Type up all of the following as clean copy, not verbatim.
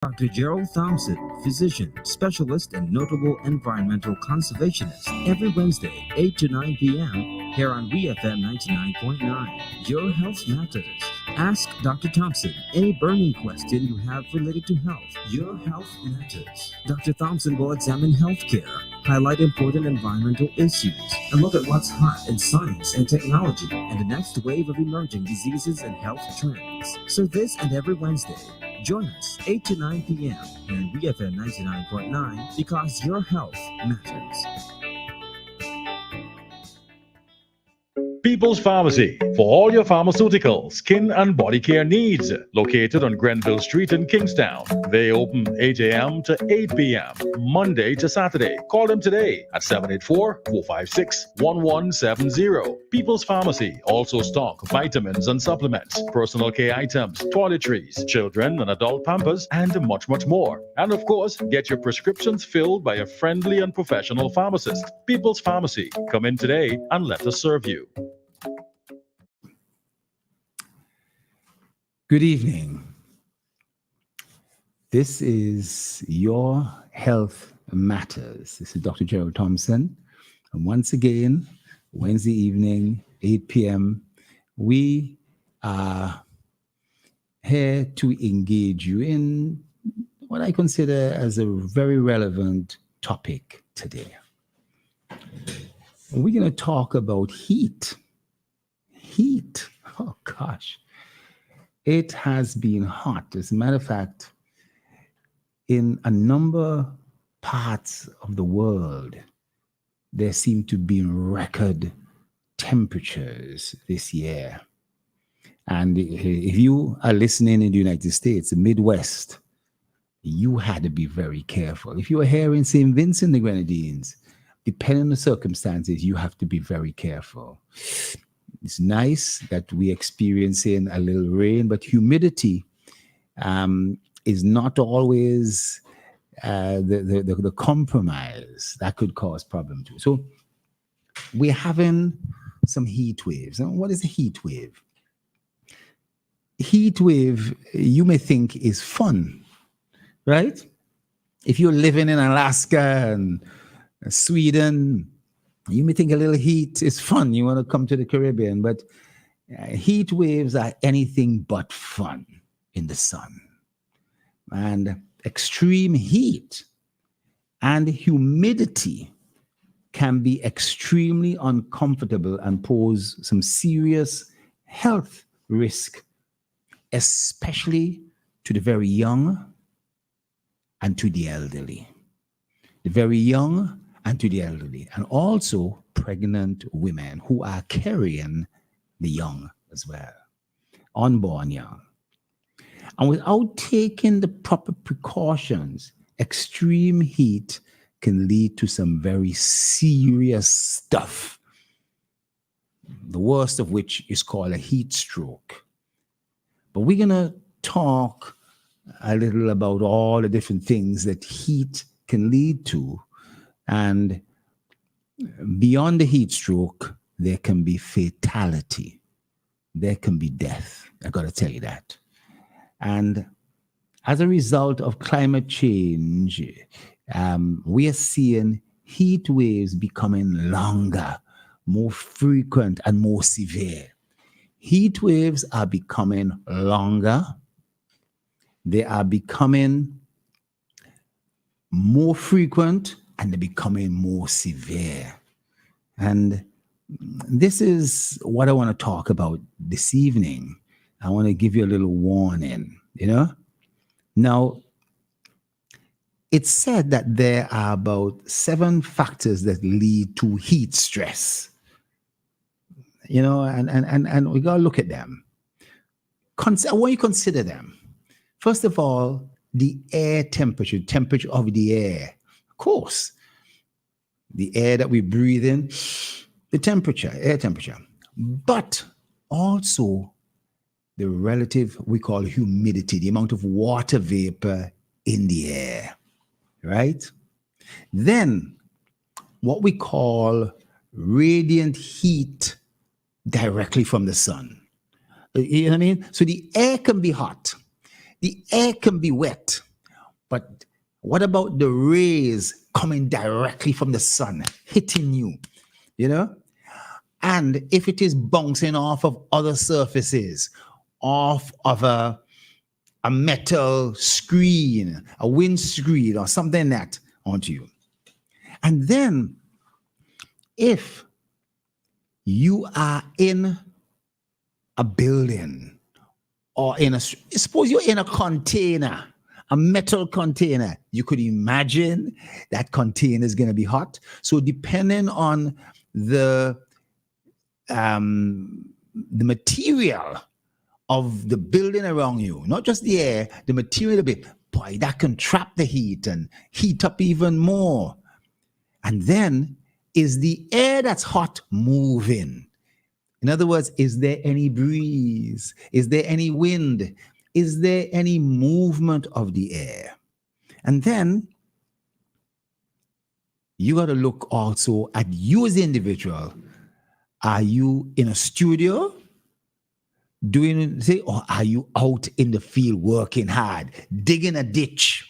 Dr. Gerald Thompson, physician, specialist, and notable environmental conservationist, every Wednesday, 8 to 9 p.m., here on WeFM 99.9. Your health matters. Ask Dr. Thompson any burning question you have related to health. Your health matters. Dr. Thompson will examine healthcare, highlight important environmental issues, and look at what's hot in science and technology and the next wave of emerging diseases and health trends. So this and every Wednesday, join us 8 to 9 p.m. here on BFM 99.9 because your health matters. People's Pharmacy for all your pharmaceutical, skin, and body care needs. Located on Grenville Street in Kingstown. They open 8 a.m. to 8 p.m. Monday to Saturday. Call them today at 784-456-1170. People's Pharmacy also stock vitamins and supplements, personal care items, toiletries, children and adult pampers, and much, much more. And of course, get your prescriptions filled by a friendly and professional pharmacist. People's Pharmacy. Come in today and let us serve you. Good evening. This is Your Health Matters. This is Dr. Gerald Thompson. And once again, Wednesday evening, 8 p.m., we are here to engage you in what I consider as a very relevant topic today. We're going to talk about heat. Heat. Oh, gosh. It has been hot. As a matter of fact, in a number of parts of the world, there seem to be record temperatures this year. And if you are listening in the United States, the Midwest, you had to be very careful. If you are here in St. Vincent, the Grenadines, depending on the circumstances, you have to be very careful. It's nice that we're experiencing a little rain, but humidity is not always the compromise that could cause problem too. So we're having some heat waves. And what is a heat wave? Heat wave, you may think is fun, right? If you're living in Alaska and Sweden, you may think a little heat is fun. You want to come to the Caribbean, but heat waves are anything but fun in the sun. And extreme heat and humidity can be extremely uncomfortable and pose some serious health risk, especially to the very young and to the elderly. The very young and to the elderly, and also pregnant women who are carrying the young as well, unborn young. And without taking the proper precautions, extreme heat can lead to some very serious stuff, the worst of which is called a heat stroke. But we're going to talk a little about all the different things that heat can lead to. And beyond the heat stroke, there can be fatality. There can be death. I got to tell you that. And as a result of climate change, we are seeing heat waves becoming longer, more frequent, and more severe. Heat waves are becoming longer. They are becoming more frequent, and they're becoming more severe. And this is what I want to talk about this evening. I want to give you a little warning, Now, it's said that there are about 7 factors that lead to heat stress. And we got to look at them. I want you to consider them. First of all, the air temperature of the air. Of course, the air that we breathe in, the air temperature, but also the relative, we call humidity, the amount of water vapor in the air, right? Then what we call radiant heat directly from the sun. You know what I mean? So the air can be hot, the air can be wet, But what about the rays coming directly from the sun, hitting you, you know? And if it is bouncing off of other surfaces, off of a metal screen, a windscreen, or something like that onto you. And then if you are in a building or suppose you're in a container, a metal container, you could imagine that container is going to be hot. So depending on the material of the building around you, not just the air, the material of it, boy, that can trap the heat and heat up even more. And then, is the air that's hot moving? In other words, is there any breeze? Is there any wind? Is there any movement of the air? And then, you got to look also at you as the individual. Are you in a studio doing, say, or are you out in the field working hard, digging a ditch?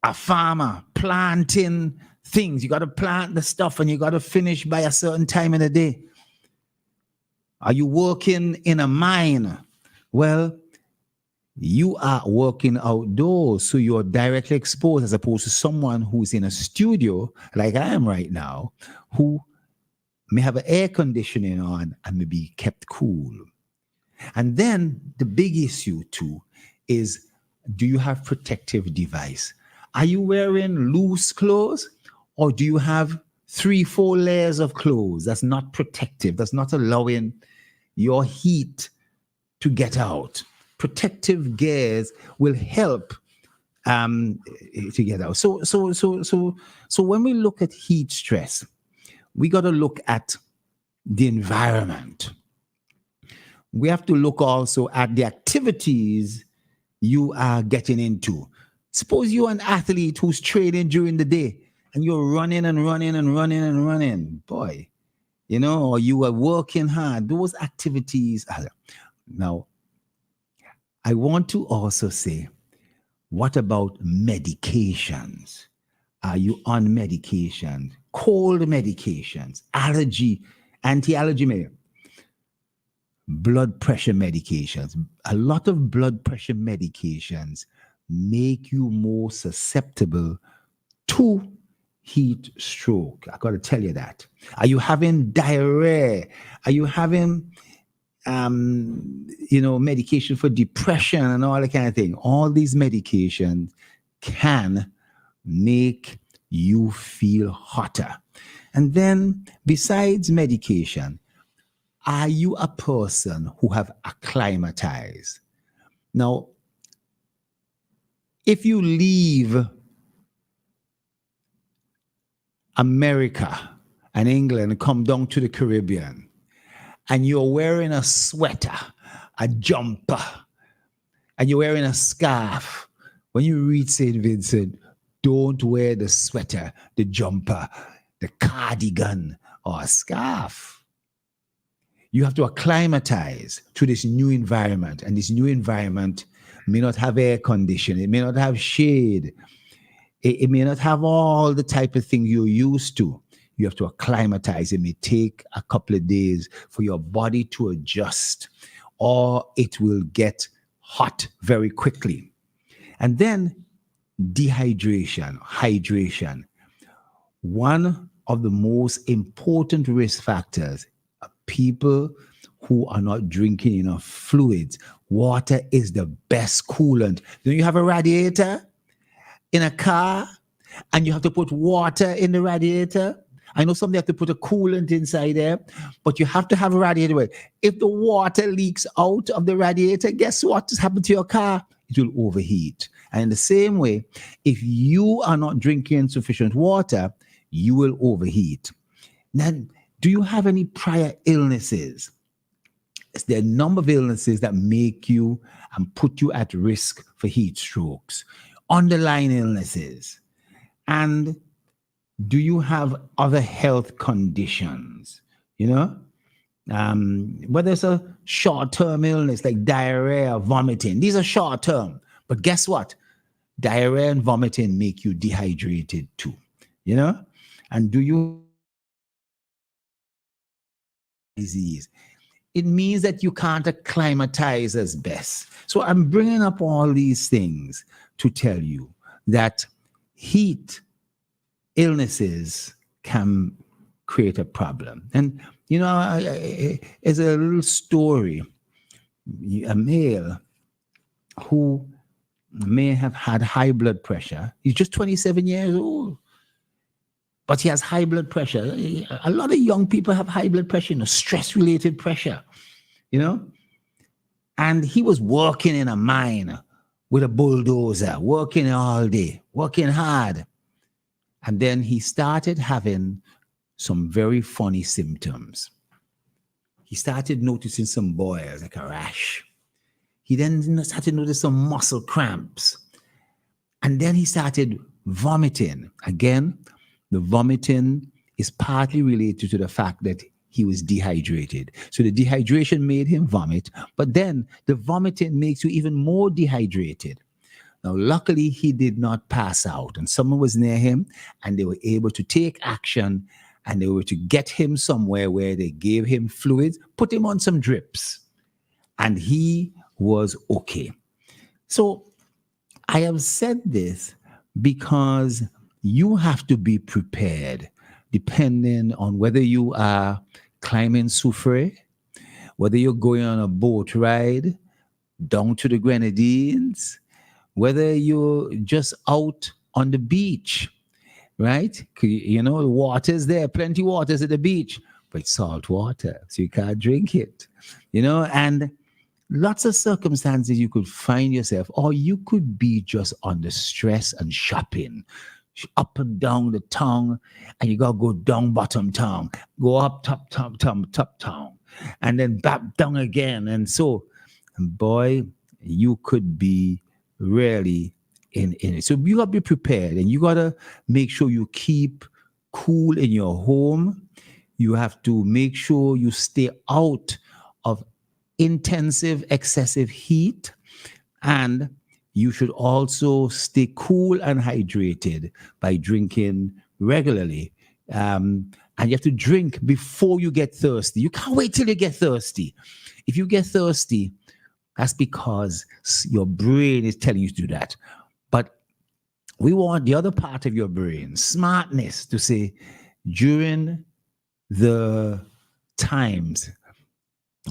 A farmer planting things. You got to plant the stuff and you got to finish by a certain time in the day. Are you working in a mine? Well, you are working outdoors, so you're directly exposed as opposed to someone who's in a studio like I am right now, who may have an air conditioning on and may be kept cool. And then the big issue too is, do you have protective device? Are you wearing loose clothes, or do you have 3-4 layers of clothes that's not protective, that's not allowing your heat to get out? Protective gears will help to get out. So when we look at heat stress, we got to look at the environment. We have to look also at the activities you are getting into. Suppose you're an athlete who's training during the day and you're running and running and running and running, boy, you know, or you are working hard. Those activities are. Now, I want to also say, what about medications? Are you on medications? Cold medications, allergy, anti-allergy medication, blood pressure medications. A lot of blood pressure medications make you more susceptible to heat stroke. I got to tell you that. Are you having diarrhea? Are you having, medication for depression and all that kind of thing? All these medications can make you feel hotter. And then, besides medication, are you a person who have acclimatized? Now, if you leave America and England and come down to the Caribbean and you're wearing a sweater, a jumper, and you're wearing a scarf, when you reach St. Vincent, don't wear the sweater, the jumper, the cardigan, or a scarf. You have to acclimatize to this new environment, and this new environment may not have air conditioning, it may not have shade, it may not have all the type of things you're used to. You have to acclimatize. It may take a couple of days for your body to adjust, or it will get hot very quickly. And then hydration. One of the most important risk factors are people who are not drinking enough fluids. Water is the best coolant. Do you have a radiator in a car and you have to put water in the radiator? I know some have to put a coolant inside there, but you have to have a radiator. If the water leaks out of the radiator, guess what has happened to your car? It will overheat. And in the same way, if you are not drinking sufficient water, you will overheat. Then, do you have any prior illnesses? Is there a number of illnesses that make you and put you at risk for heat strokes? Underlying illnesses. And do you have other health conditions? Whether it's a short-term illness like diarrhea, vomiting, these are short-term. But guess what? diarrhea and vomiting make you dehydrated too, you know? And do you disease? It means that you can't acclimatize as best. So I'm bringing up all these things to tell you that heat illnesses can create a problem. And, you know, there's a little story, a male who may have had high blood pressure. He's just 27 years old, but he has high blood pressure. A lot of young people have high blood pressure, you know, stress-related pressure, you know. And he was working in a mine with a bulldozer, working all day, working hard. And then he started having some very funny symptoms. He started noticing some boils, like a rash. He then started noticing some muscle cramps. And then he started vomiting. Again, the vomiting is partly related to the fact that he was dehydrated. So the dehydration made him vomit, but then the vomiting makes you even more dehydrated. Now, luckily, he did not pass out, and someone was near him, and they were able to take action, and they were to get him somewhere where they gave him fluids, put him on some drips, and he was okay. So I have said this because you have to be prepared, depending on whether you are climbing Soufrière, whether you're going on a boat ride down to the Grenadines, whether you're just out on the beach, right? You know, the water's there, plenty of water's at the beach, but it's salt water, so you can't drink it, you know, and lots of circumstances you could find yourself, or you could be just under stress and shopping, up and down the town, and you gotta go down bottom town, go up top town, and then back down again. And so, boy, you could be really in it. So you gotta be prepared, and you gotta make sure you keep cool in your home. You have to make sure you stay out of intensive, excessive heat, and you should also stay cool and hydrated by drinking regularly. And you have to drink before you get thirsty. You can't wait till you get thirsty. If you get thirsty, that's because your brain is telling you to do that. But we want the other part of your brain, smartness, to say, during the times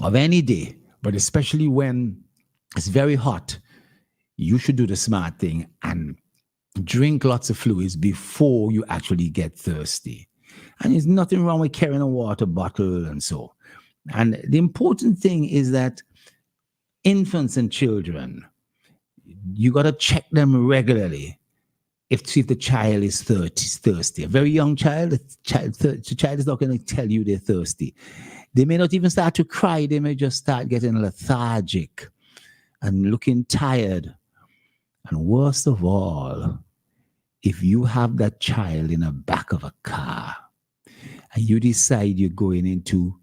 of any day, but especially when it's very hot, you should do the smart thing and drink lots of fluids before you actually get thirsty. And there's nothing wrong with carrying a water bottle and so. And the important thing is that infants and children, you got to check them regularly see if the child is thirsty. A very young child, the child is not going to tell you they're thirsty. They may not even start to cry. They may just start getting lethargic and looking tired. And worst of all, if you have that child in the back of a car and you decide you're going into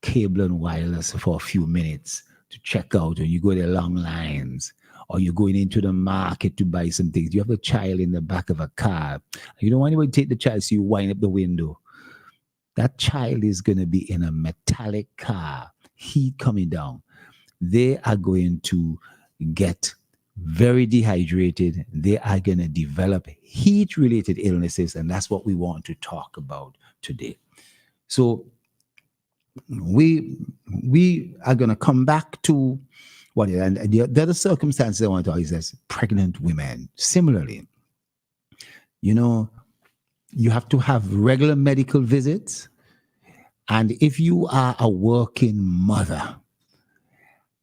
Cable and Wireless for a few minutes to check out, or you go there long lines, or you're going into the market to buy some things, you have a child in the back of a car, you don't want anybody to take the child, so you wind up the window. That child is going to be in a metallic car, heat coming down. They are going to get very dehydrated. They are going to develop heat-related illnesses, and that's what we want to talk about today. So we are going to come back to what, and the other circumstances I want to talk is that pregnant women. Similarly, you know, you have to have regular medical visits. And if you are a working mother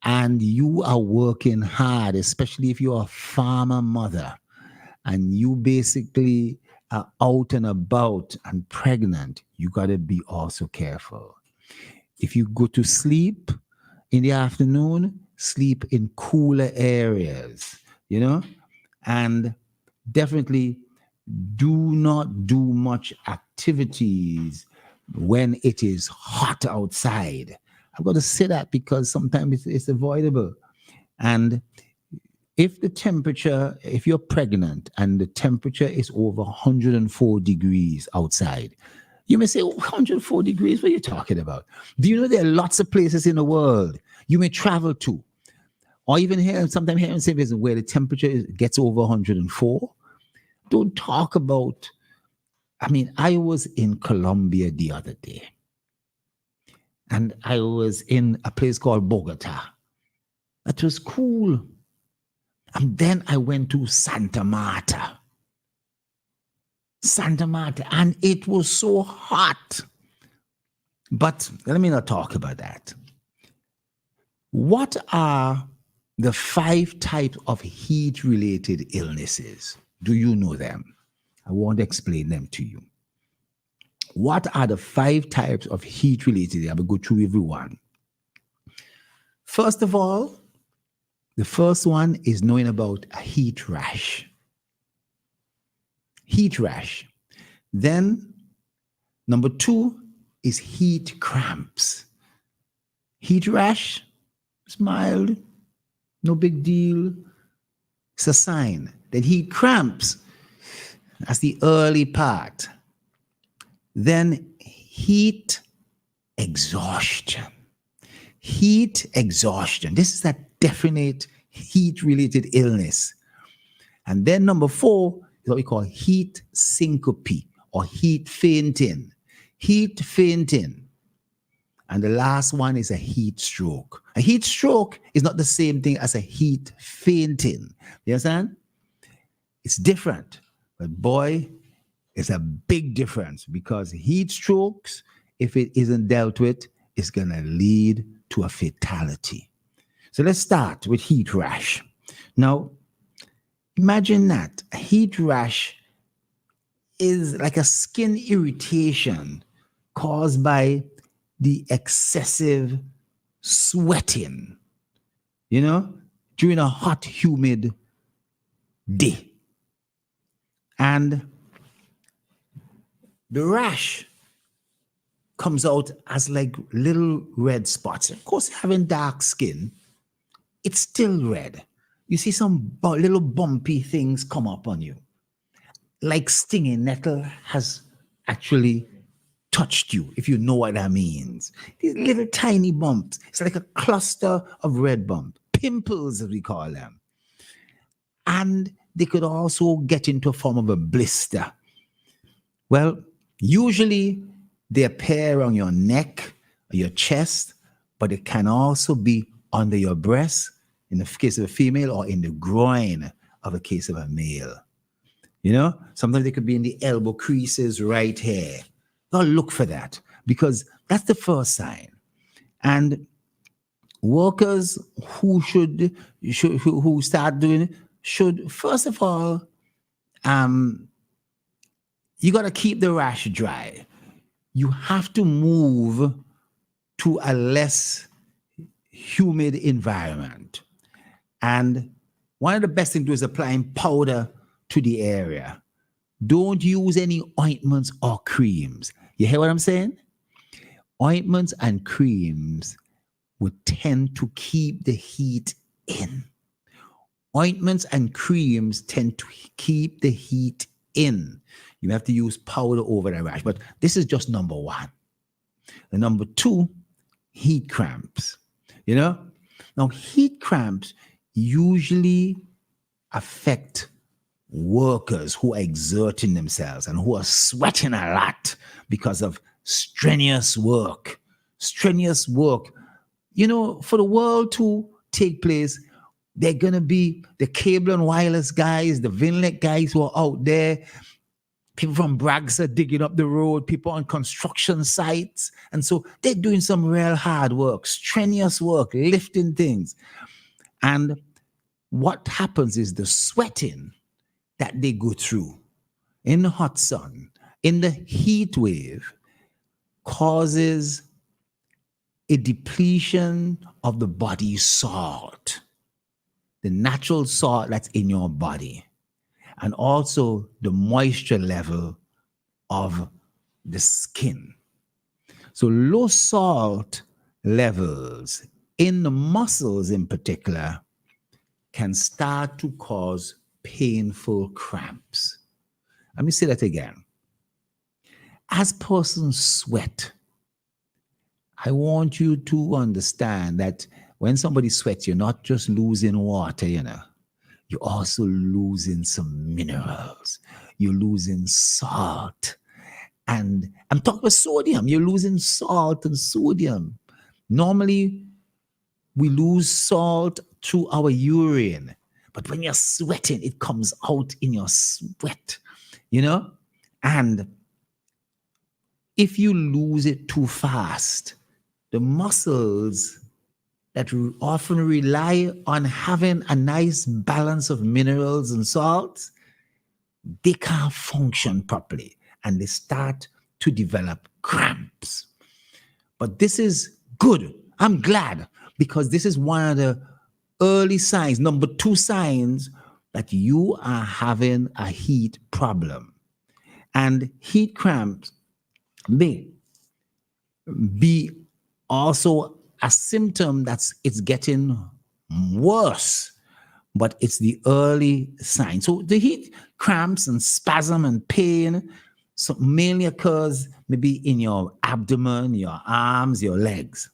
and you are working hard, especially if you're a farmer mother and you basically are out and about and pregnant, you got to be also careful. If you go to sleep in the afternoon, sleep in cooler areas, you know, and definitely do not do much activities when it is hot outside. I've got to say that because sometimes it's avoidable. And if you're pregnant and the temperature is over 104 degrees outside, you may say, 104 degrees, what are you talking about? Do you know there are lots of places in the world you may travel to, or even here, sometimes here in St. Vincent, where the temperature gets over 104? Don't talk about, I was in Colombia the other day, and I was in a place called Bogota. That was cool. And then I went to Santa Marta, and it was so hot. But let me not talk about that. What are the 5 types of heat-related illnesses? Do you know them? I want to explain them to you. What are the 5 types of heat-related? I will go through every one. First of all, the first one is knowing about a heat rash. Heat rash. Then, number 2 is heat cramps. Heat rash, it's mild, no big deal. It's a sign. Then heat cramps, that's the early part. Then heat exhaustion. Heat exhaustion. This is that definite heat-related illness. And then number 4 is what we call heat syncope or heat fainting. Heat fainting. And the last one is a heat stroke. A heat stroke is not the same thing as a heat fainting. You understand? It's different. But boy, it's a big difference, because heat strokes, if it isn't dealt with, is going to lead to a fatality. So let's start with heat rash. Now, imagine that a heat rash is like a skin irritation caused by the excessive sweating, during a hot, humid day. And the rash comes out as like little red spots. Of course, having dark skin, it's still red. You see some little bumpy things come up on you. Like stinging nettle has actually touched you, if you know what that means. These little tiny bumps. It's like a cluster of red bumps. Pimples, as we call them. And they could also get into a form of a blister. Well, usually they appear on your neck or your chest, but it can also be under your breast in the case of a female, or in the groin of a case of a male. Sometimes they could be in the elbow creases right here. Don't look for that, because that's the first sign. And workers who who start doing it should, first of all, you got to keep the rash dry. You have to move to a less humid environment. And one of the best things to do is applying powder to the area. Don't use any ointments or creams. You hear what I'm saying? Ointments and creams would tend to keep the heat in. Ointments and creams tend to keep the heat in. You have to use powder over the rash. But this is just number 1. The number 2, heat cramps. Now, heat cramps usually affect workers who are exerting themselves and who are sweating a lot because of strenuous work. Strenuous work. For the world to take place, they're going to be the cable and wireless guys, the Vinlet guys who are out there, people from Bragsa digging up the road, people on construction sites. And so they're doing some real hard work, strenuous work, lifting things. And what happens is the sweating that they go through in the hot sun, in the heat wave, causes a depletion of the body's salt, the natural salt that's in your body, and also the moisture level of the skin. So low salt levels in the muscles in particular can start to cause painful cramps. Let me say that again. As persons sweat, I want you to understand that when somebody sweats, you're not just losing water, you're also losing some minerals. You're losing salt. And I'm talking about sodium. You're losing salt and sodium. Normally, we lose salt through our urine. But when you're sweating, it comes out in your sweat, And if you lose it too fast, the muscles that often rely on having a nice balance of minerals and salts, they can't function properly and they start to develop cramps. But this is good. I'm glad, because this is one of the early signs, number 2 signs that you are having a heat problem. And heat cramps may be also a symptom it's getting worse, but it's the early sign. So the heat cramps and spasm and pain mainly occurs maybe in your abdomen, your arms, your legs.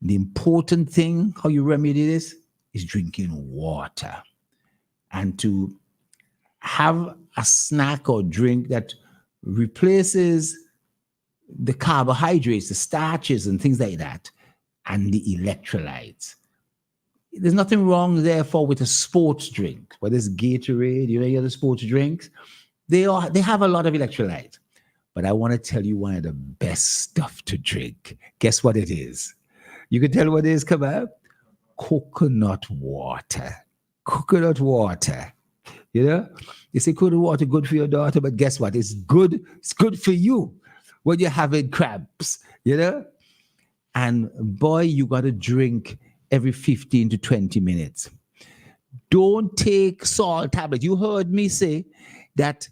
The important thing, how you remedy this, is drinking water and to have a snack or drink that replaces the carbohydrates, the starches and things like that, and the electrolytes. There's nothing wrong, therefore, with a sports drink, whether it's Gatorade, any other sports drinks. They have a lot of electrolytes. But I want to tell you one of the best stuff to drink. Guess what it is? You can tell what it is, come on. Coconut water. Coconut water. You say coconut water good for your daughter, but guess what? It's good for you when you're having cramps, And boy, you got to drink every 15 to 20 minutes. Don't take salt tablets. You heard me say that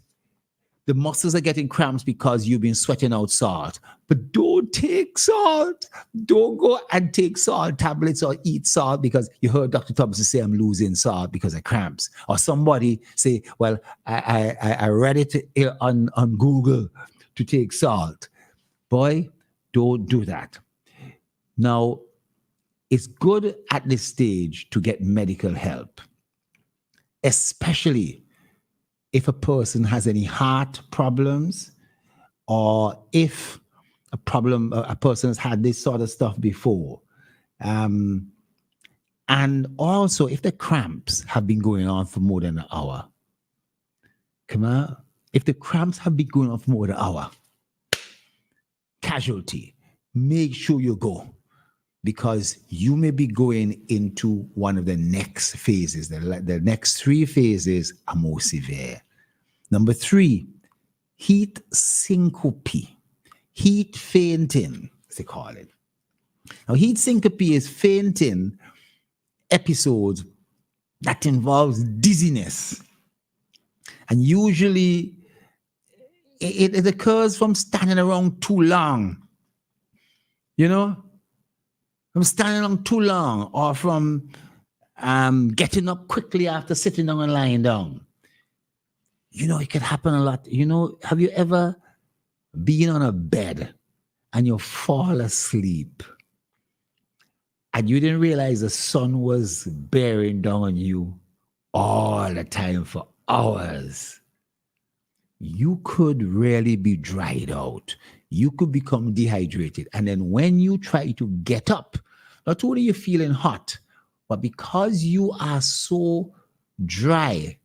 the muscles are getting cramps because you've been sweating out salt. But don't take salt. Don't go and take salt tablets or eat salt because you heard Dr. Thompson say I'm losing salt because of cramps. Or somebody say, well, I read it on Google to take salt. Boy, don't do that. Now, it's good at this stage to get medical help, especially if a person has any heart problems or if a person has had this sort of stuff before. And also if the cramps have been going on for more than an hour. Come on. If the cramps have been going on for more than an hour, casualty, make sure you go, because you may be going into one of the next phases. The next 3 phases are more severe. Number 3, heat syncope, heat fainting, as they call it. Now, heat syncope is fainting episodes that involves dizziness. And usually it occurs from standing around too long. From standing on too long, or from getting up quickly after sitting down and lying down. It can happen a lot. Have you ever been on a bed and you fall asleep and you didn't realize the sun was bearing down on you all the time for hours? You could really be dried out. You could become dehydrated. And then when you try to get up, not only are you feeling hot, but because you are so dry,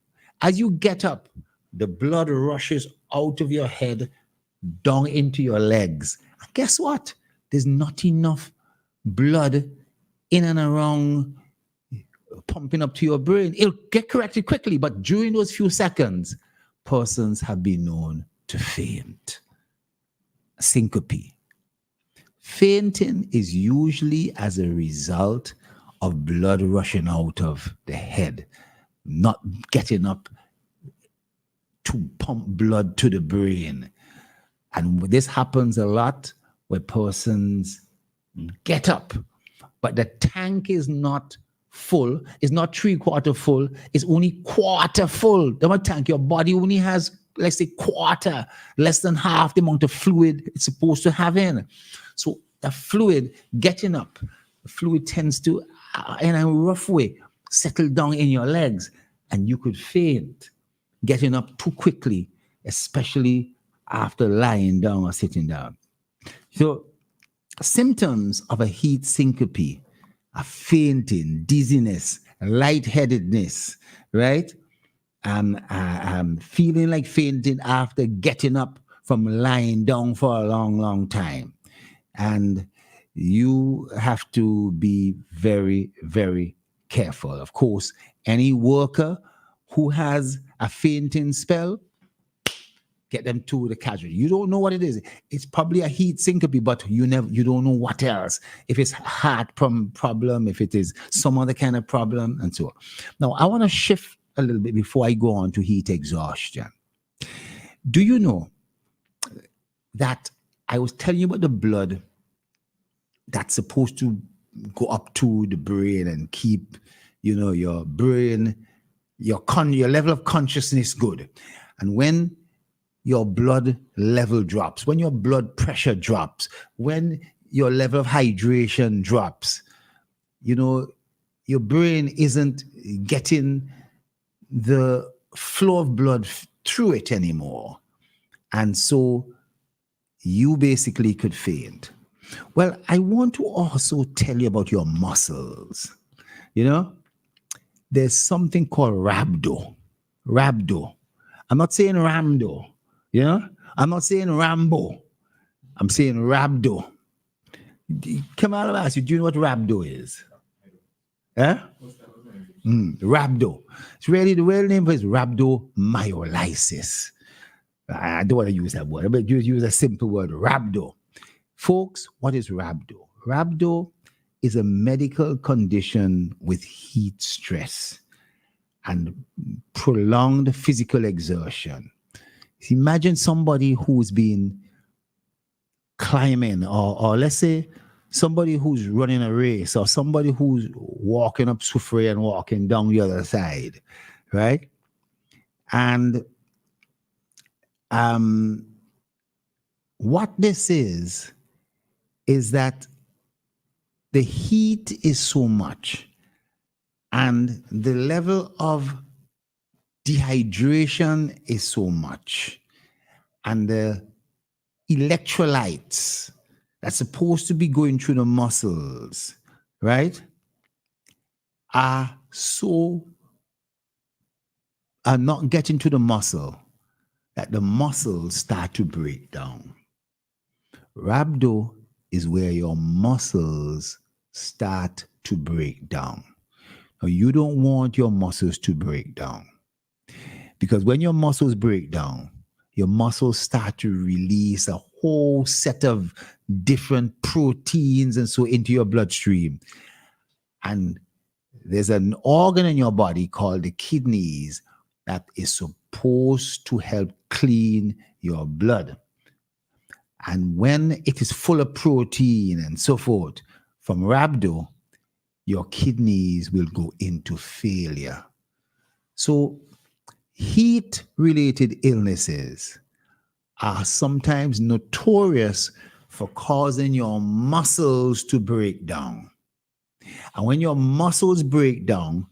as you get up, the blood rushes out of your head down into your legs. And guess what? There's not enough blood in and around pumping up to your brain. It'll get corrected quickly, but during those few seconds, persons have been known to faint. Syncope. Fainting is usually as a result of blood rushing out of the head, not getting up to pump blood to the brain. And this happens a lot where persons get up, but the tank is not full, it's not 3/4 full, it's only quarter full. The tank, your body only has, let's say, quarter, less than half the amount of fluid it's supposed to have in. So the fluid getting up, the fluid tends to, in a rough way, settle down in your legs, and you could faint getting up too quickly, especially after lying down or sitting down. So symptoms of a heat syncope are fainting, dizziness, lightheadedness, right? Feeling like fainting after getting up from lying down for a long, long time. And you have to be very, very careful. Of course, any worker who has a fainting spell, get them to the casualty. You don't know what it is. It's probably a heat syncope, but you don't know what else. If it's heart problem, if it is some other kind of problem, and so on. Now, I want to shift a little bit before I go on to heat exhaustion. Do you know that I was telling you about the blood that's supposed to go up to the brain and keep, your brain, your level of consciousness good. And when your blood level drops, when your blood pressure drops, when your level of hydration drops, your brain isn't getting the flow of blood through it anymore. And so you basically could faint. Well, I want to also tell you about your muscles. There's something called rhabdo. Rhabdo. I'm not saying Ramdo. I'm not saying Rambo. I'm saying rhabdo. Come on, I'll ask you, do you know what rhabdo is? Rhabdo. It's really, the real name is rhabdomyolysis. I don't want to use that word, but use a simple word, rhabdo. Folks, what is rhabdo? Rhabdo is a medical condition with heat stress and prolonged physical exertion. Imagine somebody who's been climbing, or let's say somebody who's running a race, or somebody who's walking up Soufriere and walking down the other side, right? And what this is that the heat is so much and the level of dehydration is so much, and the electrolytes that's supposed to be going through the muscles, right, are not getting to the muscle, that the muscles start to break down. Rhabdo is where your muscles start to break down. Now, you don't want your muscles to break down, because when your muscles break down, your muscles start to release a whole set of different proteins and so into your bloodstream. And there's an organ in your body called the kidneys that is supposed to help clean your blood. And when it is full of protein and so forth from rhabdo, your kidneys will go into failure. So heat-related illnesses are sometimes notorious for causing your muscles to break down. And when your muscles break down,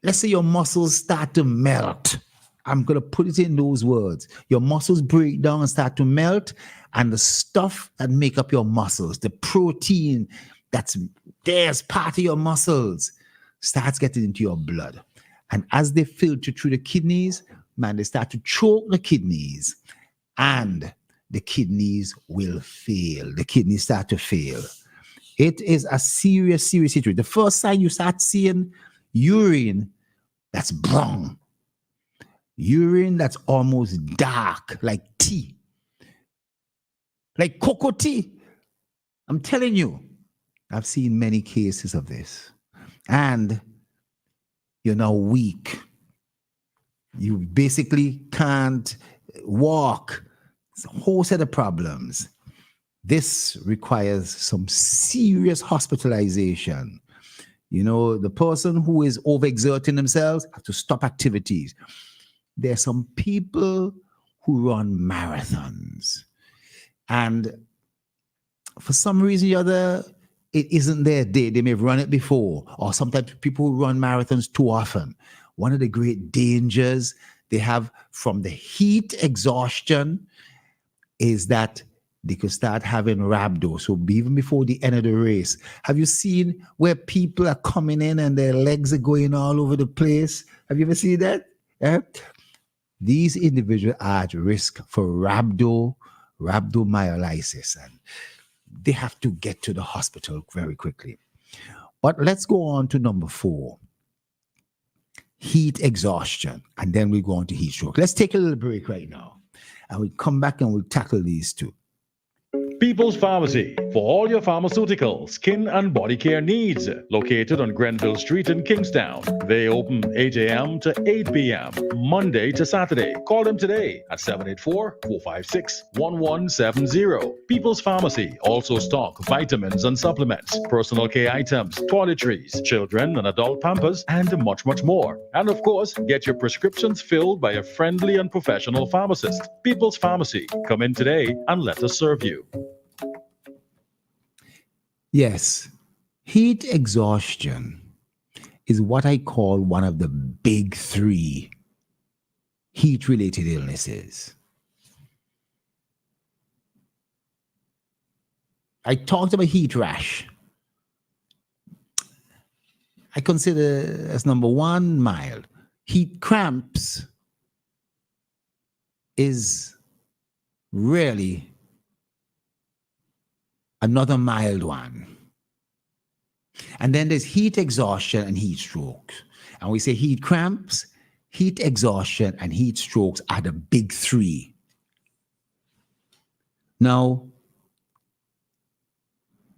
let's say your muscles start to melt. I'm going to put it in those words. Your muscles break down and start to melt, and the stuff that make up your muscles, the protein that's there as part of your muscles, starts getting into your blood. And as they filter through the kidneys, they start to choke the kidneys, and the kidneys will fail. The kidneys start to fail. It is a serious, serious situation. The first sign you start seeing urine that's brown, urine that's almost dark, like tea, like cocoa tea. I'm telling you, I've seen many cases of this. And you're now weak. You basically can't walk. It's a whole set of problems. This requires some serious hospitalization. You know, the person who is overexerting themselves have to stop activities. There are some people who run marathons, and for some reason or other, it isn't their day. They may have run it before, or sometimes people who run marathons too often. One of the great dangers they have from the heat exhaustion is that they could start having rhabdo. So even before the end of the race, have you seen where people are coming in and their legs are going all over the place? Have you ever seen that? Yeah? These individuals are at risk for rhabdomyolysis, and they have to get to the hospital very quickly. But let's go on to number 4, heat exhaustion, and then we go on to heat stroke. Let's take a little break right now, and we come back and we'll tackle these two. People's Pharmacy for all your pharmaceutical, skin and body care needs. Located on Grenville Street in Kingstown. They open 8 a.m. to 8 p.m. Monday to Saturday. Call them today at 784-456-1170. People's Pharmacy also stock vitamins and supplements, personal care items, toiletries, children and adult pampers, and much, much more. And of course, get your prescriptions filled by a friendly and professional pharmacist. People's Pharmacy. Come in today and let us serve you. Yes, heat exhaustion is what I call one of the big 3 heat-related illnesses. I talked about heat rash. I consider as number 1 mild. Heat cramps is really another mild one. And then there's heat exhaustion and heat strokes. And we say heat cramps, heat exhaustion, and heat strokes are the big 3. Now,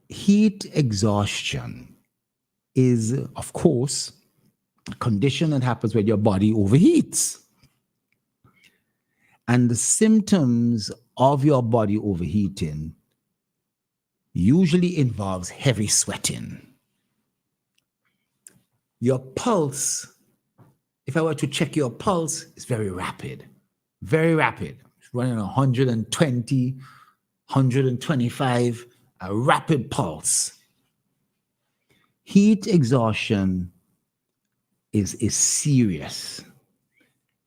heat exhaustion is, of course, a condition that happens when your body overheats. And the symptoms of your body overheating usually involves heavy sweating. Your pulse, if I were to check your pulse, is very rapid, very rapid. It's running 120, 125, a rapid pulse. Heat exhaustion is serious.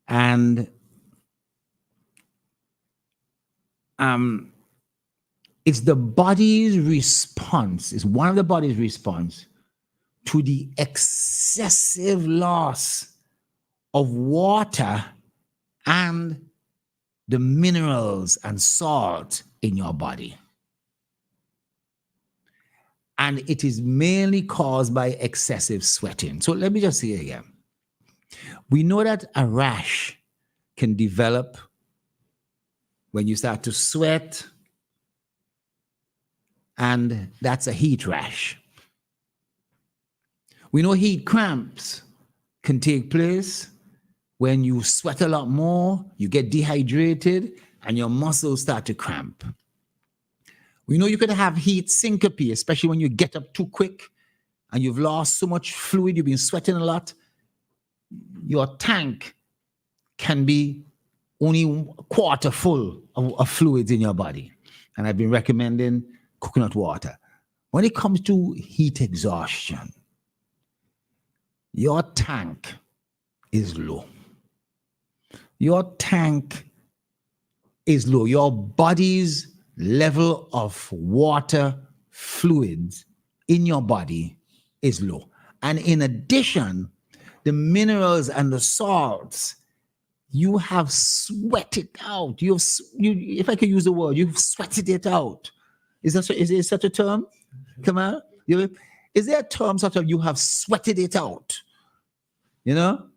And it's the body's response, it's one of the body's response to the excessive loss of water and the minerals and salt in your body. And it is mainly caused by excessive sweating. So let me just say again. We know that a rash can develop when you start to sweat, and that's a heat rash. We know heat cramps can take place when you sweat a lot more, you get dehydrated, and your muscles start to cramp. We know you could have heat syncope, especially when you get up too quick and you've lost so much fluid, you've been sweating a lot. Your tank can be only a quarter full of fluids in your body. And I've been recommending coconut water. When it comes to heat exhaustion, your tank is low. Your tank is low. Your body's level of water fluids in your body is low. And in addition, the minerals and the salts, you have sweated out. If I could use the word, you've sweated it out. Is there such a term? Come on. Is there a term such as you have sweated it out? You know?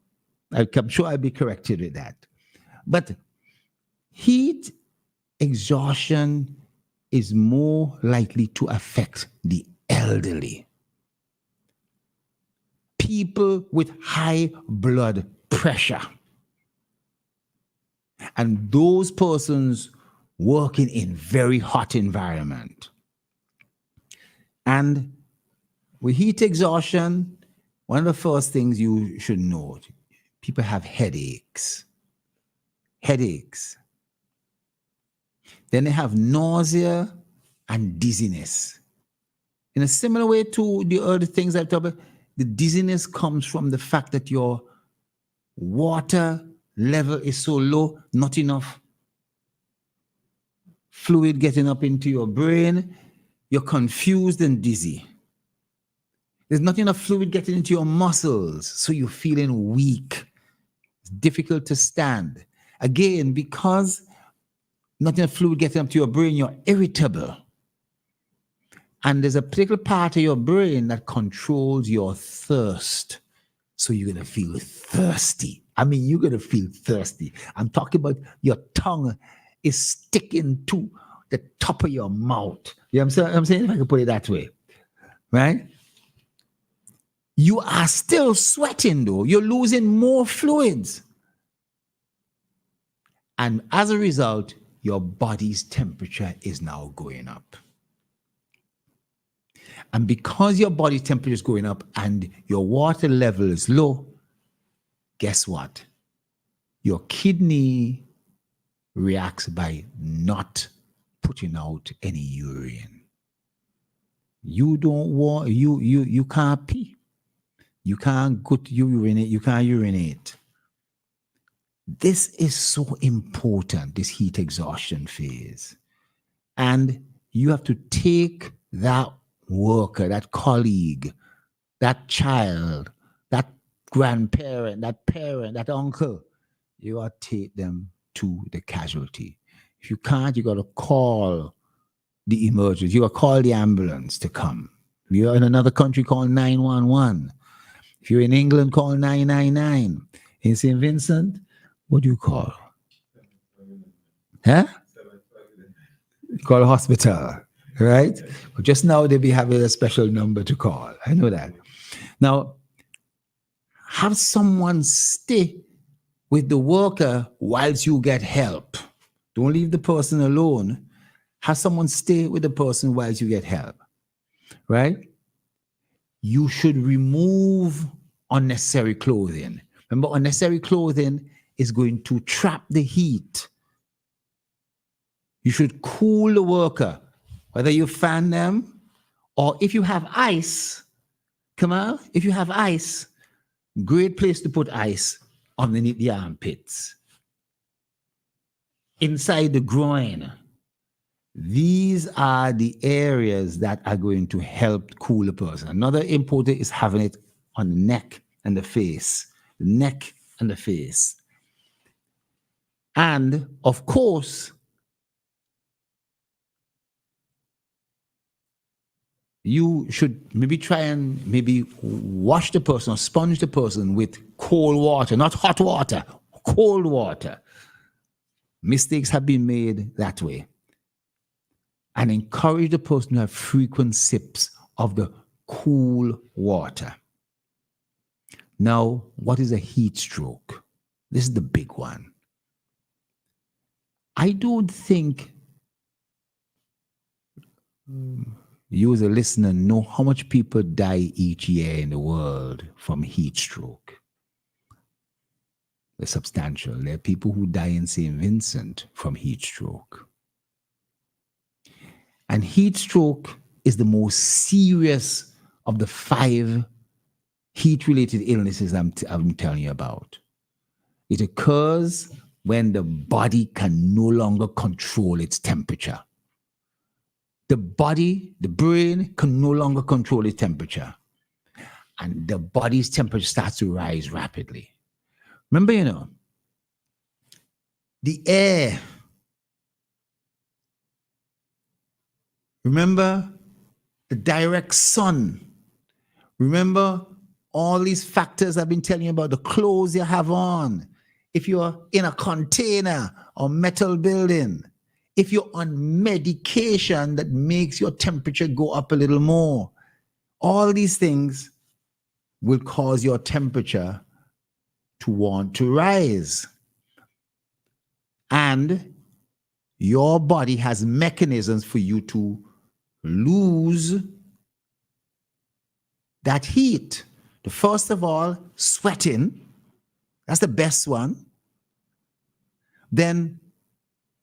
I'm sure I'll be corrected with that. But heat exhaustion is more likely to affect the elderly. People with high blood pressure. And those persons working in very hot environment. And with heat exhaustion, one of the first things you should note, people have headaches. Headaches. Then they have nausea and dizziness. In a similar way to the other things I've talked about, the dizziness comes from the fact that your water level is so low, not enough fluid getting up into your brain. You're confused and dizzy. There's not enough fluid getting into your muscles, so you're feeling weak. It's difficult to stand. Again, because not enough fluid getting up to your brain, you're irritable. And there's a particular part of your brain that controls your thirst. So you're going to feel thirsty. I mean, you're going to feel thirsty. I'm talking about your tongue is sticking to the top of your mouth. You know what I'm saying? If I can put it that way. Right? You are still sweating, though. You're losing more fluids. And as a result, your body's temperature is now going up. And because your body temperature is going up and your water level is low, guess what? Your kidney reacts by not putting out any urine. You don't want, you can't pee. You can't urinate. You can't urinate. This is so important, this heat exhaustion phase. And you have to take that worker, that colleague, that child, that grandparent, that parent, that uncle, you got to take them to the casualty. If you can't, you got to call the emergency. You got to call the ambulance to come. If you're in another country, call 911. If you're in England, call 999. In St. Vincent, what do you call? Huh? Call a hospital, right? But just now they be having a special number to call. I know that. Now, have someone stay with the worker whilst you get help. Don't leave the person alone. Have someone stay with the person whilst you get help, right? You should remove unnecessary clothing. Remember, unnecessary clothing is going to trap the heat. You should cool the worker, whether you fan them or if you have ice. Come on, if you have ice, great place to put ice underneath the armpits, inside the groin. These are the areas that are going to help cool a person. Another important is having it on the neck and the face. The neck and the face. And of course, you should maybe try and wash the person or sponge the person with cold water, not hot water, cold water. Mistakes have been made that way. And encourage the person to have frequent sips of the cool water. Now, what is a heat stroke? This is the big one. I don't think you as a listener know how much people die each year in the world from heat stroke. They're substantial. There are people who die in St. Vincent from heat stroke. And heat stroke is the most serious of the 5 heat-related illnesses I'm telling you about. It occurs when the body can no longer control its temperature. The body, the brain, can no longer control its temperature. And the body's temperature starts to rise rapidly. Remember, the air. Remember the direct sun. Remember all these factors I've been telling you about, the clothes you have on. If you're in a container or metal building, if you're on medication that makes your temperature go up a little more, all these things will cause your temperature to want to rise. And your body has mechanisms for you to lose that heat. The first of all, sweating. That's the best one. Then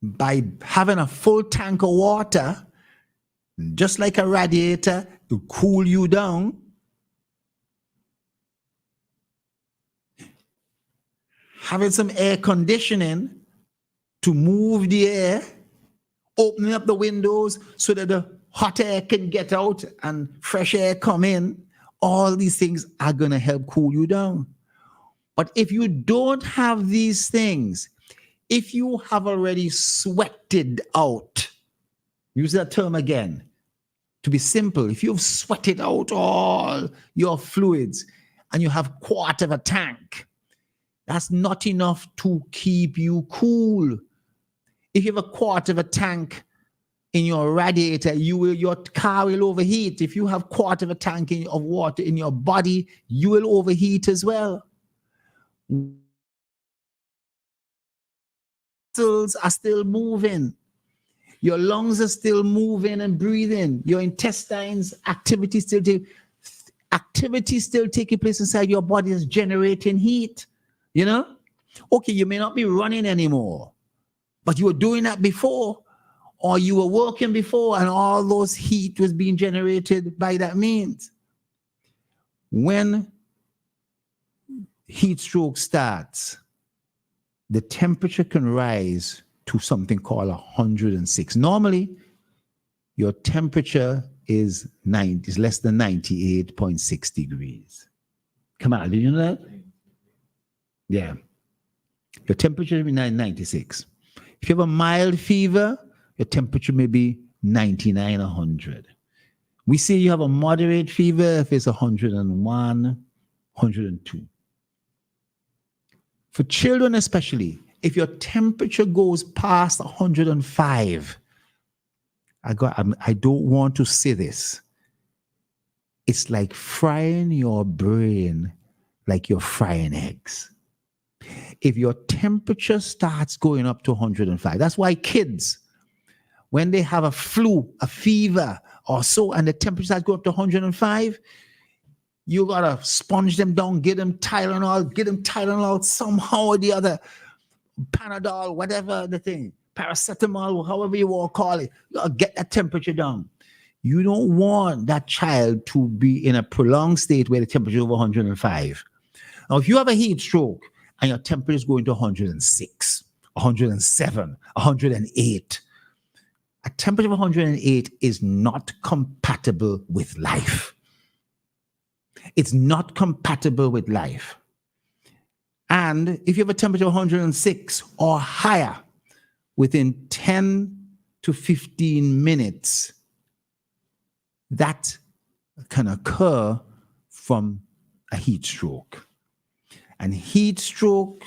by having a full tank of water, just like a radiator, to cool you down. Having some air conditioning to move the air, opening up the windows so that the hot air can get out and fresh air come in. All these things are going to help cool you down. But if you don't have these things, if you have already sweated out, use that term again, to be simple, if you've sweated out all your fluids and you have quarter of a tank, that's not enough to keep you cool. If you have a quarter of a tank in your radiator, your car will overheat. If you have quarter of a tank of water in your body, you will overheat as well. Muscles are still moving. Your lungs are still moving and breathing. Your intestines, activity still taking place inside your body is generating heat. You know? Okay, you may not be running anymore, but you were doing that before, or you were working before, and all those heat was being generated by that means. When heat stroke starts, the temperature can rise to something called 106. Normally, your temperature is less than 98.6 degrees. Come on, did you know that? Yeah. Your temperature may be 96. If you have a mild fever, your temperature may be 99, 100. We say you have a moderate fever if it's 101, 102. For children especially, if your temperature goes past 105, I don't want to say this. It's like frying your brain like you're frying eggs. If your temperature starts going up to 105, that's why kids, when they have a flu, a fever or so, and the temperature starts going up to 105, you gotta sponge them down, get them Tylenol somehow or the other, Panadol, whatever the thing, paracetamol, however you want to call it. You gotta get that temperature down. You don't want that child to be in a prolonged state where the temperature is over 105. Now, if you have a heat stroke and your temperature is going to 106, 107, 108, a temperature of 108 is not compatible with life. It's not compatible with life. And if you have a temperature of 106 or higher, within 10 to 15 minutes, that can occur from a heat stroke. And heat stroke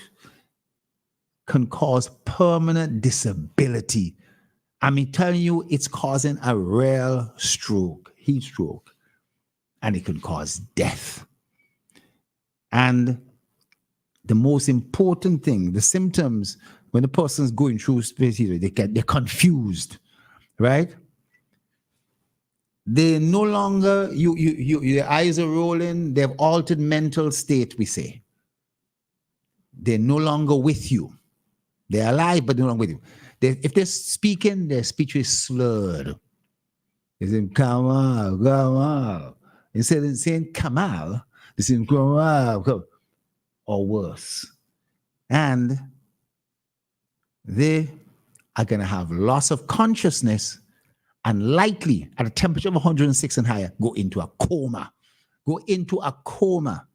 can cause permanent disability. I'm telling you, it's causing a real stroke, heat stroke, and it can cause death. And the most important thing, the symptoms, when the person's going through space heat, they're confused, right? They no longer, your eyes are rolling, they've altered mental state, we say. They're no longer with you. They're alive, but they're no longer with you. If they're speaking, their speech is slurred. They say, Kamal. Instead of saying Kamal, they say, Kamal, or worse. And they are going to have loss of consciousness and likely, at a temperature of 106 and higher, go into a coma. Go into a coma.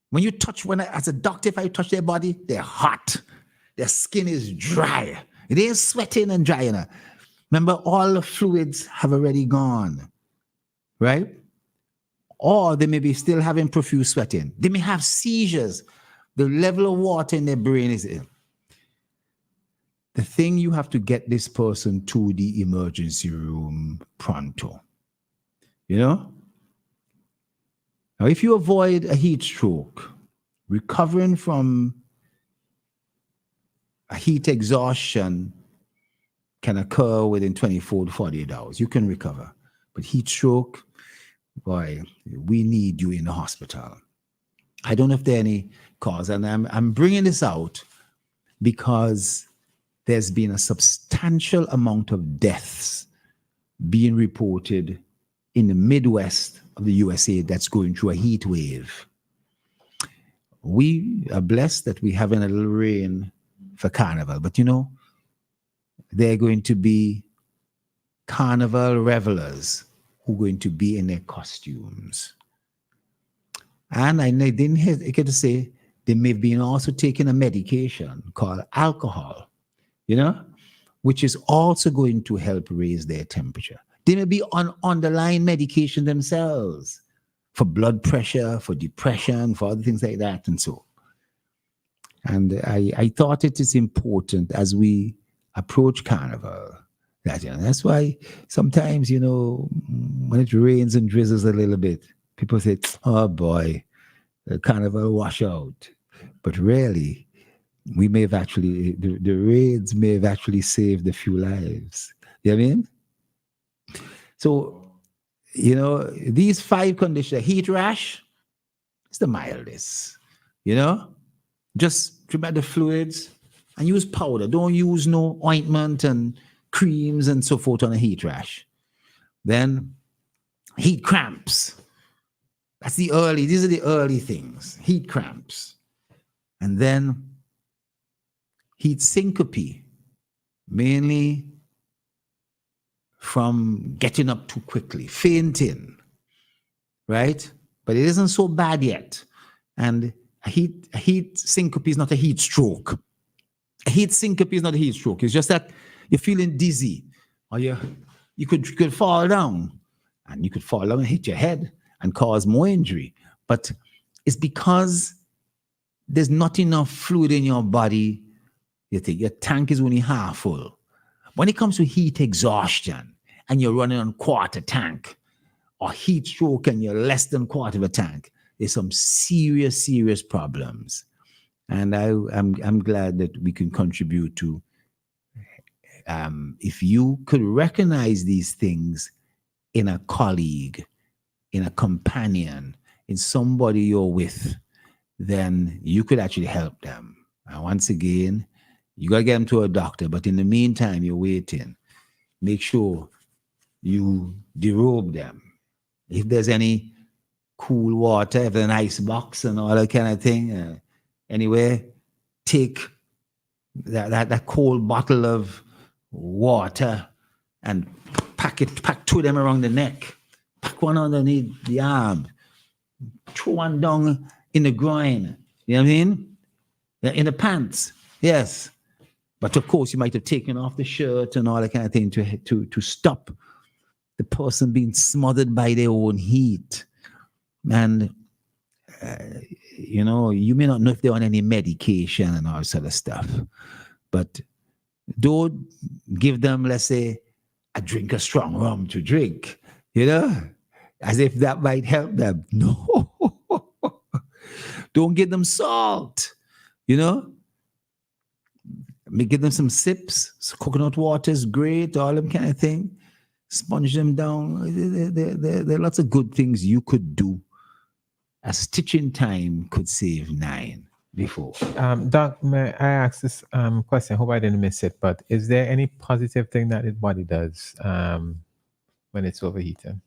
When you touch, as a doctor, if I touch their body, they're hot. Their skin is dry. It ain't sweating and dry enough. Remember, all the fluids have already gone, right? Or they may be still having profuse sweating. They may have seizures. The level of water in their brain is in. The thing, you have to get this person to the emergency room pronto. You know? Now, if you avoid a heat stroke, recovering from a heat exhaustion can occur within 24 to 48 hours. You can recover. But heat stroke, boy, we need you in the hospital. I don't know if there are any cause, and I'm bringing this out because there's been a substantial amount of deaths being reported in the Midwest of the USA that's going through a heat wave. We are blessed that we're having a little rain for Carnival, but there are going to be Carnival revelers who are going to be in their costumes. And I didn't hesitate to say they may have been also taking a medication called alcohol, which is also going to help raise their temperature. They may be on underlying medication themselves for blood pressure, for depression, for other things like that, and so. And I thought it is important as we approach Carnival. That's why sometimes, when it rains and drizzles a little bit, people say, oh boy, the Carnival wash out. But really, we may have actually, the raids may have actually saved a few lives. You know what I mean? So, these 5 conditions, heat rash, it's the mildest, Just treat the fluids and use powder. Don't use no ointment and creams and so forth on a heat rash. Then heat cramps. These are the early things, heat cramps. And then heat syncope, mainly from getting up too quickly, fainting, right? But it isn't so bad yet. And a heat syncope is not a heat stroke. A heat syncope is not a heat stroke. It's just that you're feeling dizzy, or you could fall down, and you could fall down and hit your head and cause more injury. But it's because there's not enough fluid in your body. You think your tank is only half full. When it comes to heat exhaustion and you're running on quarter tank, or heat stroke and you're less than quarter of a tank, there's some serious, serious problems. And I'm glad that we can contribute to, if you could recognize these things in a colleague, in a companion, in somebody you're with, then you could actually help them. And once again, you got to get them to a doctor. But in the meantime, you're waiting. Make sure you derobe them. If there's any cool water, if there's an ice box and all that kind of thing, anyway, take that cold bottle of water and pack 2 of them around the neck. Pack one underneath the arm. Throw one down in the groin. You know what I mean? In the pants. Yes. But of course, you might have taken off the shirt and all that kind of thing to stop the person being smothered by their own heat. And, you may not know if they're on any medication and all sort of stuff. But don't give them, let's say, a drink of strong rum to drink, as if that might help them. No. Don't give them salt, Give them some sips. So coconut water is great, all them kind of thing. Sponge them down. There are lots of good things you could do. A stitch in time could save 9 before. Doc, may I ask this question? I hope I didn't miss it, but is there any positive thing that the body does when it's overheating?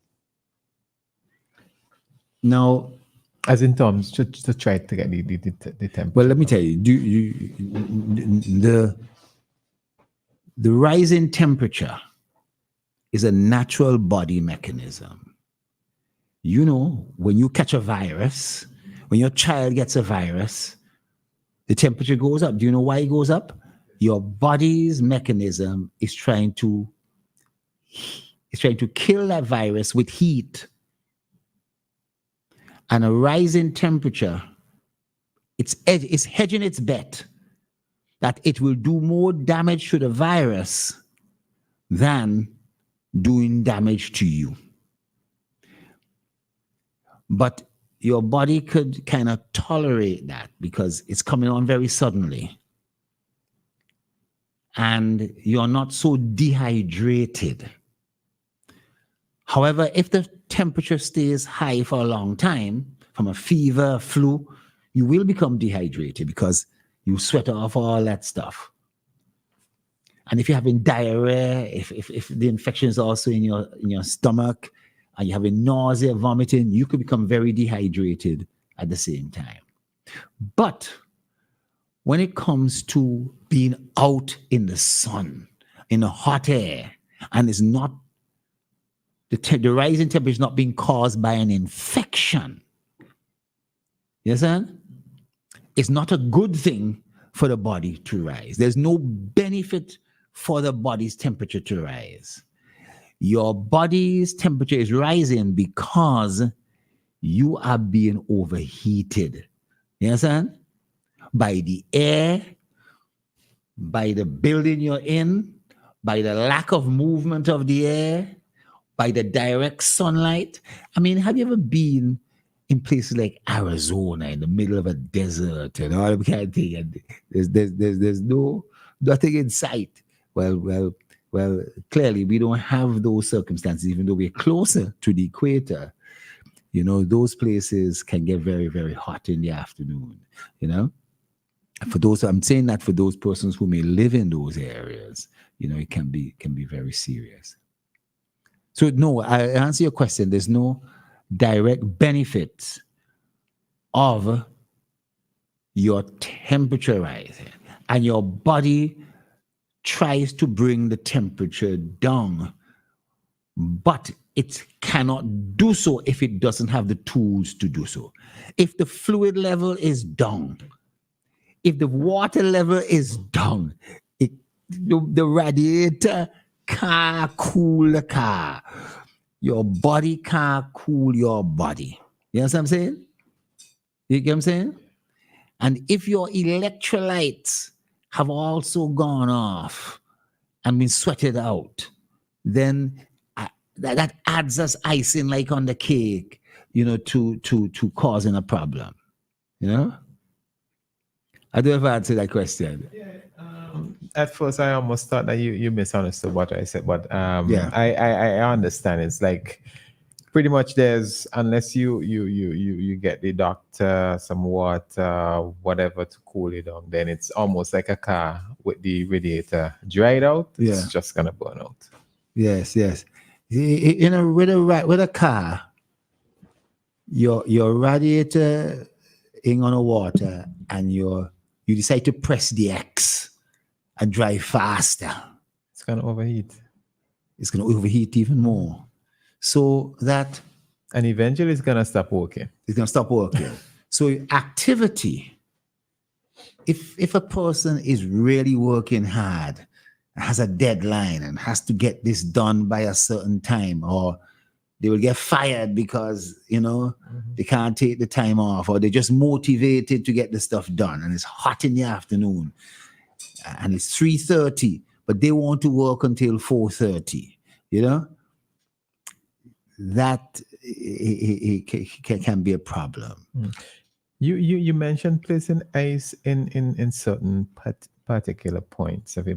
Now, as in terms to try to get the temperature. Well, let me tell you, the rise in temperature is a natural body mechanism. When you catch a virus, when your child gets a virus, the temperature goes up. Do you know why it goes up? Your body's mechanism is trying to kill that virus with heat. And a rise in temperature, it's hedging its bet that it will do more damage to the virus than doing damage to you. But your body could kind of tolerate that because it's coming on very suddenly. And you're not so dehydrated. However, if the temperature stays high for a long time, from a fever, flu, you will become dehydrated because you sweat off all that stuff. And if you're having diarrhea, if the infection is also in your stomach, and you're having nausea, vomiting, you could become very dehydrated at the same time. But when it comes to being out in the sun, in the hot air, and it's not the rise in temperature is not being caused by an infection, you understand? It's not a good thing for the body to rise. There's no benefit for the body's temperature to rise. Your body's temperature is rising because you are being overheated. You understand? By the air, by the building you're in, by the lack of movement of the air, by the direct sunlight. I mean, have you ever been in places like Arizona, in the middle of a desert and all that kind of thing, and there's nothing in sight? Well, clearly we don't have those circumstances, even though we're closer to the equator. You know, those places can get very, very hot in the afternoon, you know. For those, I'm saying that for those persons who may live in those areas, you know, it can be very serious. So no, I answer your question. There's no direct benefits of your temperature rising, and your body tries to bring the temperature down, but it cannot do so if it doesn't have the tools to do so. If the fluid level is down, if the water level is down, the radiator can't cool the car. Your body can't cool your body. You know what I'm saying? You get what I'm saying? And if your electrolytes have also gone off and been sweated out, then that adds as icing like on the cake, you know, to causing a problem. You know? I don't know if I answered that question. Yeah. At first, I almost thought that you misunderstood what I said, but yeah, I understand. It's like pretty much there's, unless you get the doctor some water, whatever to cool it down, then it's almost like a car with the radiator dried out. It's just gonna burn out. Yes. You know, with a car, your radiator in on the water, and you decide to press the X and drive faster. It's gonna overheat. It's gonna overheat even more. So that, and eventually it's gonna stop working. It's gonna stop working. So activity, if a person is really working hard, has a deadline and has to get this done by a certain time, or they will get fired because, you know, they can't take the time off, or they're just motivated to get the stuff done, and it's hot in the afternoon and it's 3:30, but they want to work until 4:30, you know, that it can be a problem. You mentioned placing ice in certain particular points of your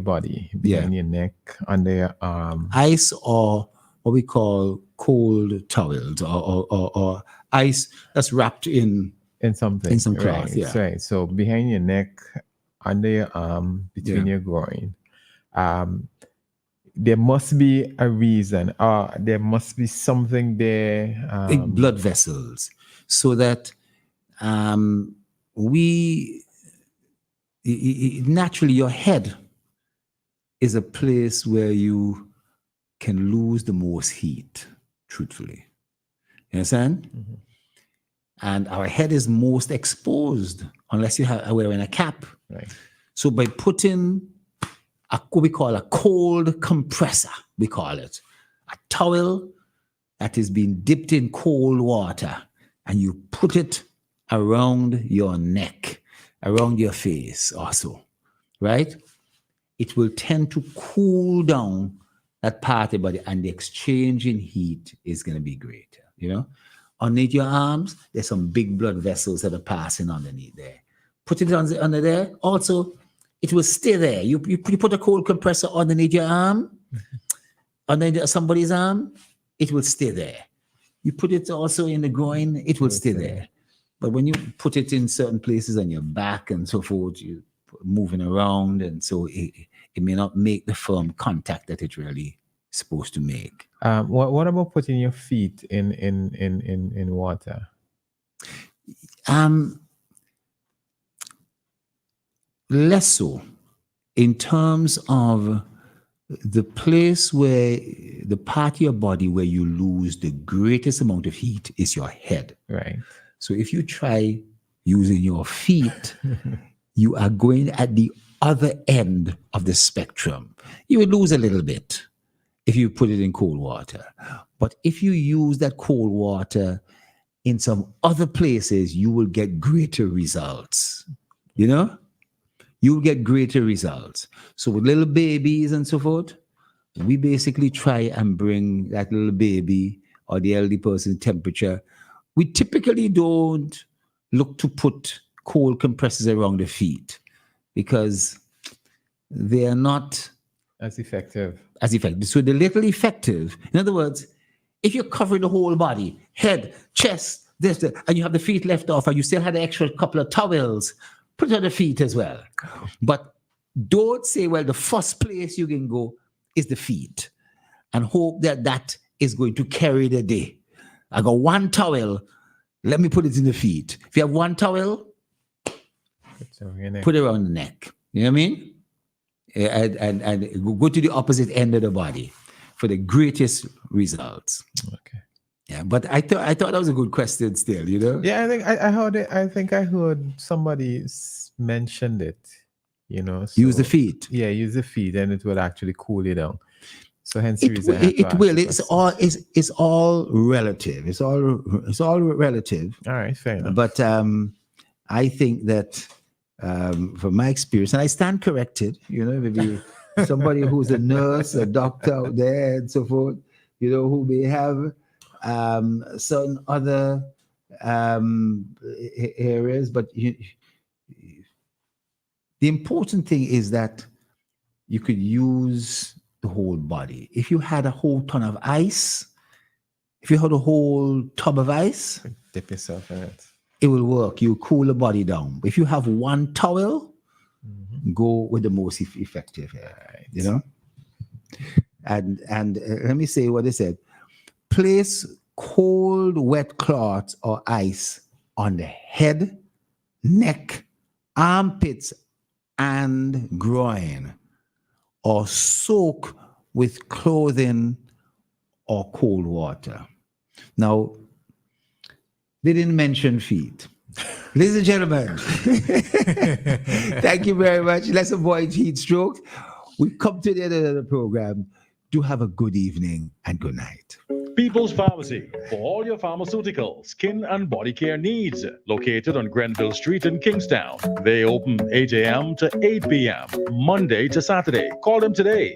body, behind your neck, under your arm. Ice, or what we call cold towels, or ice that's wrapped in something, in some cloth. Right, right. So behind your neck, under your arm, between your groin. There must be a reason, or there must be something there. Big blood vessels, so that naturally your head is a place where you can lose the most heat, truthfully. You understand? Mm-hmm. And our head is most exposed unless you are wearing a cap. Right. So by putting what we call a cold compressor, we call it, a towel that is being dipped in cold water, and you put it around your neck, around your face also, right? It will tend to cool down that part of the body, and the exchange in heat is going to be greater, you know? Underneath your arms, there's some big blood vessels that are passing underneath there. Put it under there. Also, it will stay there. You put a cold compressor underneath your arm, underneath somebody's arm, it will stay there. You put it also in the groin, it will stay there. But when you put it in certain places on your back and so forth, you moving around, and so it may not make the firm contact that it really is supposed to make. What about putting your feet in water? Less so, in terms of the place where the part of your body where you lose the greatest amount of heat is your head. Right. So if you try using your feet, you are going at the other end of the spectrum. You will lose a little bit if you put it in cold water. But if you use that cold water in some other places, you will get greater results. You know? You will get greater results. So with little babies and so forth, we basically try and bring that little baby or the elderly person's temperature. We typically don't look to put cold compressors around the feet because they are not as effective. So they're little effective. In other words, if you're covering the whole body, head, chest, and you have the feet left off, and you still had an extra couple of towels, put it on the feet as well. But don't say, well, the first place you can go is the feet, and hope that that is going to carry the day. I got one towel, let me put it in the feet. If you have one towel, put it around the neck. You know what I mean? And go to the opposite end of the body for the greatest results. Okay. Yeah, but I thought that was a good question still, you know? Yeah, I think I heard it. I think I heard somebody mentioned it, you know. So, use the feet. Yeah, use the feet and it will actually cool you down. So hence the It reason will. I have to It ask will. the It's question. all relative. It's all relative. All right, fair enough. But I think that from my experience, and I stand corrected, you know, maybe somebody who's a nurse, a doctor out there, and so forth, you know, who may have certain other areas, but the important thing is that you could use the whole body. If you had a whole ton of ice, if you had a whole tub of ice, Dip yourself in it. it will work. You cool the body down. If you have one towel, go with the most effective, you know. And let me say what they said. Place cold, wet cloths or ice on the head, neck, armpits, and groin, or soak with clothing or cold water. Now, they didn't mention feet. Ladies and gentlemen, thank you very much. Let's avoid heat stroke. We come to the end of the program. Do have a good evening and good night. People's Pharmacy for all your pharmaceutical, skin and body care needs. Located on Grenville Street in Kingstown. They open 8 a.m. to 8 p.m. Monday to Saturday. Call them today.